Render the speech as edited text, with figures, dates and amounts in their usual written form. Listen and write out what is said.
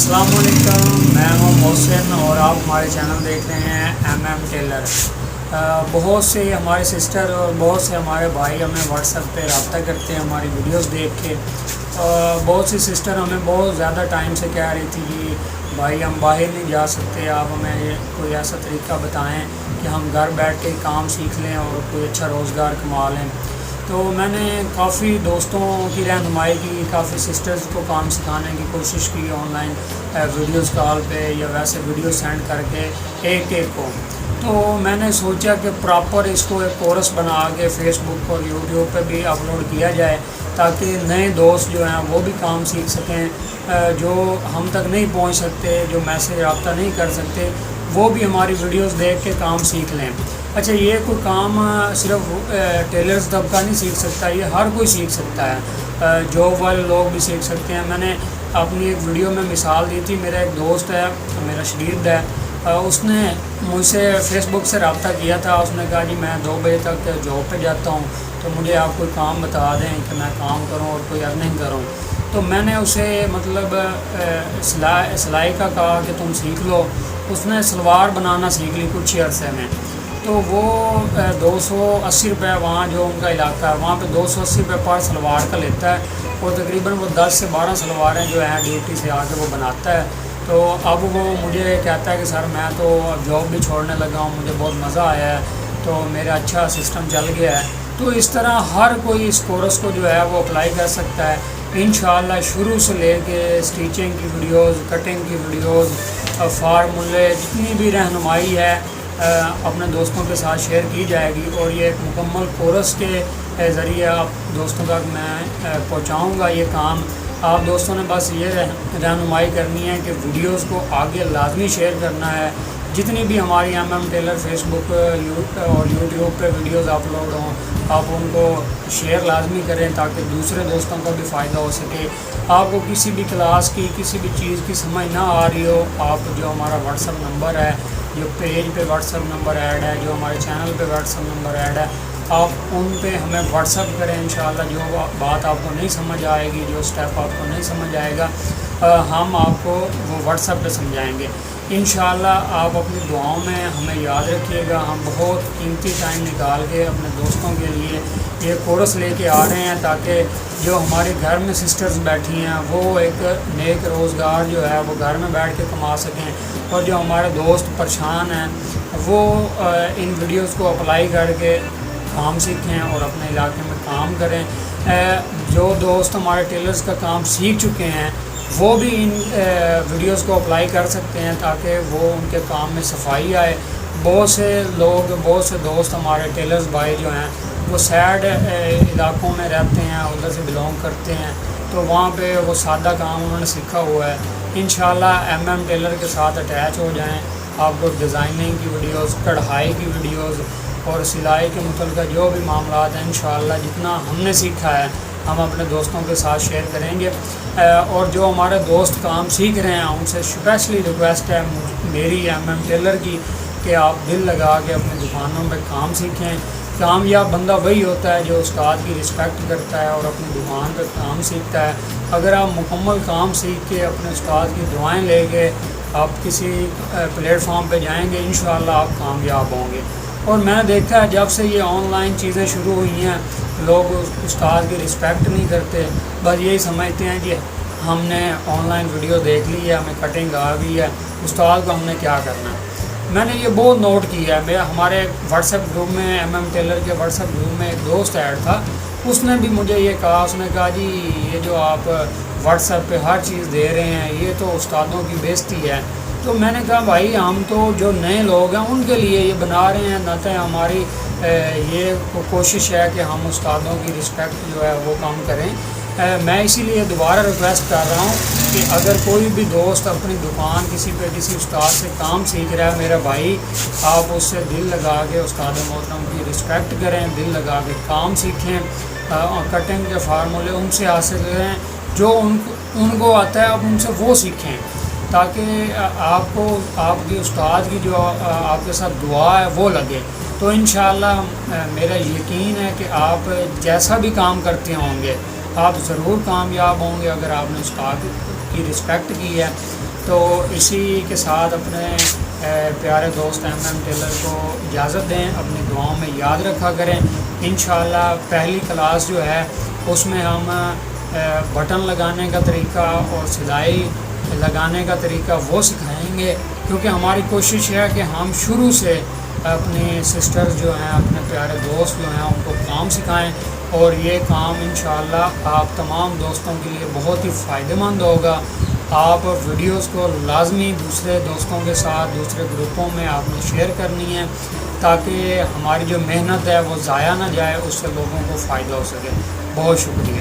अस्सलाम वालेकुम, मैं हूं मोहसिन और आप हमारे चैनल देख रहे हैं एम टेलर। बहुत से हमारे सिस्टर और बहुत से हमारे भाई हमें व्हाट्सएप पे रब्ता करते हैं हमारी वीडियोस देख के। बहुत सी सिस्टर हमें बहुत ज़्यादा टाइम से कह रही थी कि भाई हम बाहर नहीं जा सकते, आप हमें कोई ऐसा तरीका बताएं कि हम घर बैठ के काम सीख लें और कोई अच्छा रोज़गार कमा लें। तो मैंने काफ़ी दोस्तों की रहनुमाई की, काफ़ी सिस्टर्स को काम सिखाने की कोशिश की ऑनलाइन वीडियोस कॉल पे या वैसे वीडियो सेंड करके एक को। तो मैंने सोचा कि प्रॉपर इसको एक कोर्स बना के फेसबुक और यूट्यूब पे भी अपलोड किया जाए ताकि नए दोस्त जो हैं वो भी काम सीख सकें, जो हम तक नहीं पहुंच सकते, जो मैसेज रब्ता नहीं कर सकते, वो भी हमारी वीडियोस देख के काम सीख लें। अच्छा, ये कोई काम सिर्फ टेलर्स तबका नहीं सीख सकता, ये हर कोई सीख सकता है, जॉब वाले लोग भी सीख सकते हैं। मैंने अपनी एक वीडियो में मिसाल दी थी, मेरा एक दोस्त है, मेरा शरीक है, उसने मुझसे फेसबुक से रब्ता किया था। उसने कहा जी मैं 2 बजे तक जॉब पे जाता हूँ, तो मुझे आप कोई काम बता दें कि मैं काम करूँ और कोई अर्निंग करूँ। तो मैंने उसे मतलब सिलाई का कहा कि तुम सीख लो। उसने सलवार बनाना सीख ली कुछ ही अरसे में। तो वो 280 रुपये, वहाँ जो उनका इलाका है वहाँ पे 280 रुपये पर सलवार का लेता है और तकरीबन वो 10 से 12 सलवारें जो हैं ड्यूटी से आके वो बनाता है। तो अब वो मुझे कहता है कि सर मैं तो जॉब भी छोड़ने लगा हूँ, मुझे बहुत मज़ा आया है, तो मेरा अच्छा सिस्टम चल गया है। तो इस तरह हर कोई इस कोर्स को जो है वो अप्लाई कर सकता है इंशाअल्लाह। शुरू से लेके स्टिचिंग की वीडियोस, कटिंग की वीडियोस, फार्मूले, जितनी भी रहनुमाई है अपने दोस्तों के साथ शेयर की जाएगी और ये एक मुकम्मल कोर्स के ज़रिए आप दोस्तों तक मैं पहुंचाऊंगा ये काम। आप दोस्तों ने बस ये रहनुमाई करनी है कि वीडियोस को आगे लाजमी शेयर करना है। जितनी भी हमारी एम टेलर फेसबुक और यूट्यूब पे वीडियोस अपलोड हों, आप उनको शेयर लाजमी करें ताकि दूसरे दोस्तों को भी फ़ायदा हो सके। आपको किसी भी क्लास की किसी भी चीज़ की समझ ना आ रही हो, आप जो हमारा व्हाट्सअप नंबर है, जो पेज पे व्हाट्सअप नंबर ऐड है, जो हमारे चैनल पे व्हाट्सअप नंबर ऐड है, आप उन पे हमें व्हाट्सअप करें। इंशाअल्लाह जो बात आपको नहीं समझ आएगी, जो स्टेप आपको नहीं समझ आएगा, हम आपको वो व्हाट्सअप पे समझाएंगे इंशाअल्लाह। आप अपनी दुआओं में हमें याद रखिएगा। हम बहुत कीमती टाइम निकाल के अपने दोस्तों के लिए ये कोर्स लेके आ रहे हैं ताकि जो हमारे घर में सिस्टर्स बैठी हैं वो एक नेक रोज़गार जो है वो घर में बैठ के कमा सकें, और जो हमारे दोस्त परेशान हैं वो इन वीडियोस को अप्लाई करके काम सीखें और अपने इलाके में काम करें। जो दोस्त हमारे टेलर्स का काम सीख चुके हैं वो भी इन वीडियोस को अप्लाई कर सकते हैं ताकि वो उनके काम में सफाई आए। बहुत से लोग, बहुत से दोस्त हमारे टेलर्स भाई जो हैं वो सैड इलाकों में रहते हैं, उधर से बिलोंग करते हैं, तो वहाँ पे वो सादा काम उन्होंने सीखा हुआ है। इंशाल्लाह एम टेलर के साथ अटैच हो जाएं। आपको डिज़ाइनिंग की वीडियोस, कढ़ाई की वीडियोस और सिलाई के मुतल्लिक़ जो भी मामला हैं इंशाअल्लाह जितना हमने सीखा है हम अपने दोस्तों के साथ शेयर करेंगे। और जो हमारे दोस्त काम सीख रहे हैं उनसे स्पेशली रिक्वेस्ट है मेरी एम टेलर की कि आप दिल लगा के अपनी दुकानों में काम सीखें। कामयाब बंदा वही होता है जो उस्ताद की रिस्पेक्ट करता है और अपनी दुकान पर काम सीखता है। अगर आप मुकम्मल काम सीख के अपने उस्ताद की दुआएं लेके आप किसी प्लेटफॉर्म पे जाएंगे इंशाअल्लाह आप कामयाब होंगे। और मैंने देखा है जब से ये ऑनलाइन चीज़ें शुरू हुई हैं लोग उस्ताद की रिस्पेक्ट नहीं करते, बस यही समझते हैं कि हमने ऑनलाइन वीडियो देख ली है, हमें कटिंग आ गई है, उस्ताद को हमने क्या करना है। मैंने ये बहुत नोट किया है। मेरा हमारे व्हाट्सएप ग्रुप में एम टेलर के व्हाट्सएप ग्रुप में एक दोस्त ऐड था, उसने भी मुझे ये कहा, उसने कहा जी ये जो आप व्हाट्सएप पे हर चीज़ दे रहे हैं ये तो उस्तादों की बेइज्जती है। तो मैंने कहा भाई हम तो जो नए लोग हैं उनके लिए ये बना रहे हैं, न तो हमारी ये कोशिश है कि हम उस्तादों की रिस्पेक्ट जो है वो कम करें। मैं इसीलिए दोबारा रिक्वेस्ट कर रहा हूँ कि अगर कोई भी दोस्त अपनी दुकान किसी उस्ताद से काम सीख रहा है, मेरा भाई आप उससे दिल लगा के उस्ताद मोहतरम की रिस्पेक्ट करें, दिल लगा के काम सीखें, कटिंग के फार्मूले उनसे हासिल करें, जो उनको आता है आप उनसे वो सीखें ताकि आपको आपकी उस्ताद की जो आपके साथ दुआ है वो लगे। तो इंशाअल्लाह मेरा यकीन है कि आप जैसा भी काम करते होंगे आप ज़रूर कामयाब होंगे अगर आपने उस्ताद की रिस्पेक्ट की है। تو اسی کے ساتھ اپنے پیارے دوست MM ٹیلر کو اجازت دیں، اپنی دعاؤں میں یاد رکھا کریں۔ انشاءاللہ پہلی کلاس جو ہے اس میں ہم بٹن لگانے کا طریقہ اور سلائی لگانے کا طریقہ وہ سکھائیں گے، کیونکہ ہماری کوشش ہے کہ ہم شروع سے اپنے سسٹر جو ہیں، اپنے پیارے دوست جو ہیں، ان کو کام سکھائیں، اور یہ کام انشاءاللہ آپ تمام دوستوں کے لیے بہت ہی فائدہ مند ہوگا۔ آپ ویڈیوز کو لازمی دوسرے دوستوں کے ساتھ دوسرے گروپوں میں آپ نے شیئر کرنی ہے، تاکہ ہماری جو محنت ہے وہ ضائع نہ جائے، اس سے لوگوں کو فائدہ ہو سکے۔ بہت شکریہ۔